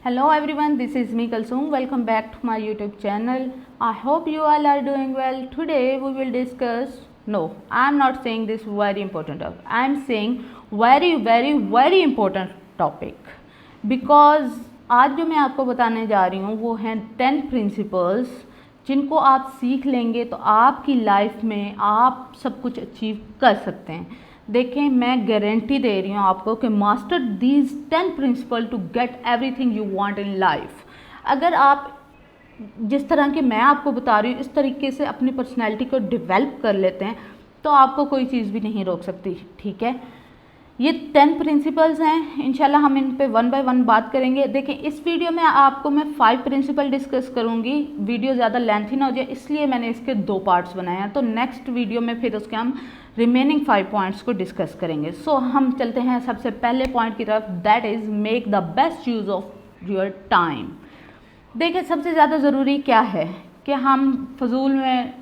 Hello everyone, this is me Kalsoom. Welcome back to my YouTube channel. I hope you all are doing well. Today we will discuss, no, I am not saying this very important topic. I am saying very important topic. Because आज जो मैं आपको बताने जा रही हूँ वो हैं 10 प्रिंसिपल्स जिनको आप सीख लेंगे तो आपकी लाइफ में आप सब कुछ अचीव कर सकते हैं। देखें, मैं गारंटी दे रही हूँ आपको कि master these 10 principle to get everything you want in life. अगर आप जिस तरह के मैं आपको बता रही हूँ इस तरीके से अपनी पर्सनैलिटी को डेवलप कर लेते हैं तो आपको कोई चीज़ भी नहीं रोक सकती। ठीक है, ये 10 प्रिंसिपल्स हैं। इंशाल्लाह हम इन पे वन बाय वन बात करेंगे। देखें, इस वीडियो में आपको मैं 5 प्रिंसिपल डिस्कस करूँगी। वीडियो ज़्यादा लेंथी ना हो जाए इसलिए मैंने इसके 2 पार्ट्स बनाए हैं। तो नेक्स्ट वीडियो में फिर उसके हम रिमेनिंग 5 पॉइंट्स को डिस्कस करेंगे। सो हम चलते हैं सबसे पहले पॉइंट की तरफ, that is make the best use of your time. देखिए, सबसे ज़्यादा ज़रूरी क्या है कि हम फजूल में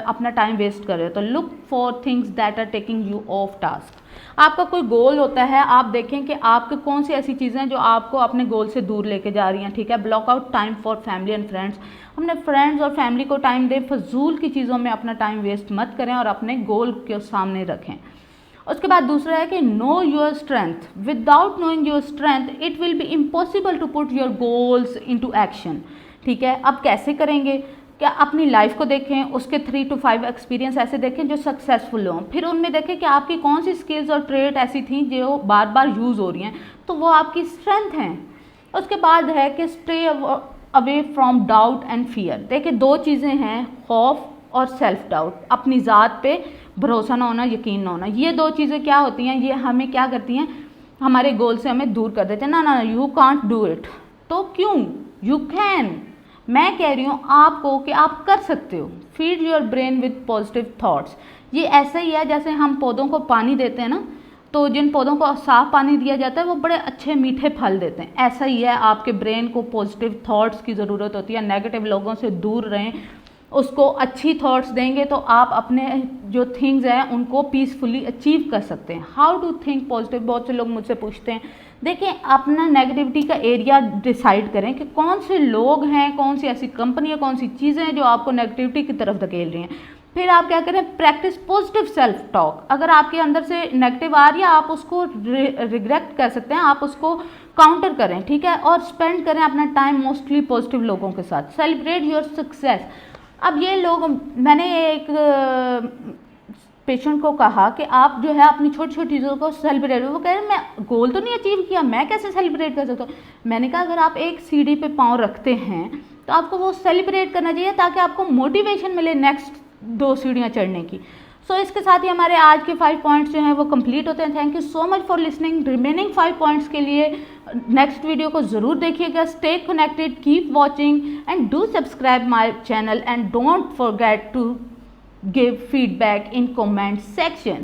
अपना टाइम वेस्ट कर रहे हो। तो look for things that are taking you off task. आपका कोई गोल होता है, आप देखें कि आपके कौन सी ऐसी चीज़ें हैं जो आपको अपने गोल से दूर लेके जा रही हैं। ठीक है, block out time for family and friends. अपने फ्रेंड्स और फैमिली को टाइम दें, फजूल की चीज़ों में अपना टाइम वेस्ट मत करें और अपने गोल के सामने रखें। उसके बाद दूसरा है कि know your strength. Without knowing your strength it will be impossible to put your goals into action. ठीक है, अब कैसे करेंगे? क्या अपनी लाइफ को देखें, उसके 3 to 5 एक्सपीरियंस ऐसे देखें जो सक्सेसफुल हों, फिर उनमें देखें कि आपकी कौन सी स्किल्स और ट्रेट ऐसी थी जो बार बार यूज़ हो रही हैं, तो वो आपकी स्ट्रेंथ हैं। उसके बाद है कि stay away from doubt and fear. देखिए, 2 चीज़ें हैं, खौफ और सेल्फ डाउट। अपनी ज़ात पे भरोसा ना होना, यकीन ना होना, ये 2 चीज़ें क्या होती हैं, ये हमें क्या करती हैं, हमारे गोल से हमें दूर कर देते हैं। ना यू कांट डू इट। तो क्यों? You can. मैं कह रही हूँ आपको कि आप कर सकते हो। Feed your brain with positive thoughts. ये ऐसा ही है जैसे हम पौधों को पानी देते हैं ना, तो जिन पौधों को साफ पानी दिया जाता है वो बड़े अच्छे मीठे फल देते हैं। ऐसा ही है, आपके ब्रेन को पॉजिटिव थॉट्स की ज़रूरत होती है। नेगेटिव लोगों से दूर रहें, उसको अच्छी थॉट्स देंगे तो आप अपने जो थिंग्स हैं उनको पीसफुली अचीव कर सकते हैं। हाउ टू थिंक पॉजिटिव, बहुत से लोग मुझसे पूछते हैं। देखिए, अपना नेगेटिविटी का एरिया डिसाइड करें कि कौन से लोग हैं, कौन सी ऐसी कंपनी है, कौन सी चीज़ें हैं जो आपको नेगेटिविटी की तरफ धकेल रही हैं। फिर आप क्या करें, प्रैक्टिस पॉजिटिव सेल्फ टॉक। अगर आपके अंदर से नेगेटिव आ रही है आप उसको रिग्रेक्ट कर सकते हैं, आप उसको काउंटर करें। ठीक है, और स्पेंड करें अपना टाइम मोस्टली पॉजिटिव लोगों के साथ। Celebrate your success. अब ये लोग, मैंने एक पेशेंट को कहा कि आप जो है अपनी छोटी छोटी चीज़ों को सेलिब्रेट, वो कह रहे हैं मैं गोल तो नहीं अचीव किया, मैं कैसे सेलिब्रेट कर सकता हूँ। मैंने कहा अगर आप एक सीढ़ी पे पाँव रखते हैं तो आपको वो सेलिब्रेट करना चाहिए ताकि आपको मोटिवेशन मिले नेक्स्ट 2 सीढ़ियाँ चढ़ने की। सो इसके साथ ही हमारे आज के 5 पॉइंट्स जो हैं वो कंप्लीट होते हैं। Thank you so much for listening. Remaining 5 points के लिए नेक्स्ट वीडियो को ज़रूर देखिएगा। Stay connected, keep watching and do subscribe my channel and don't forget to give feedback in comment section.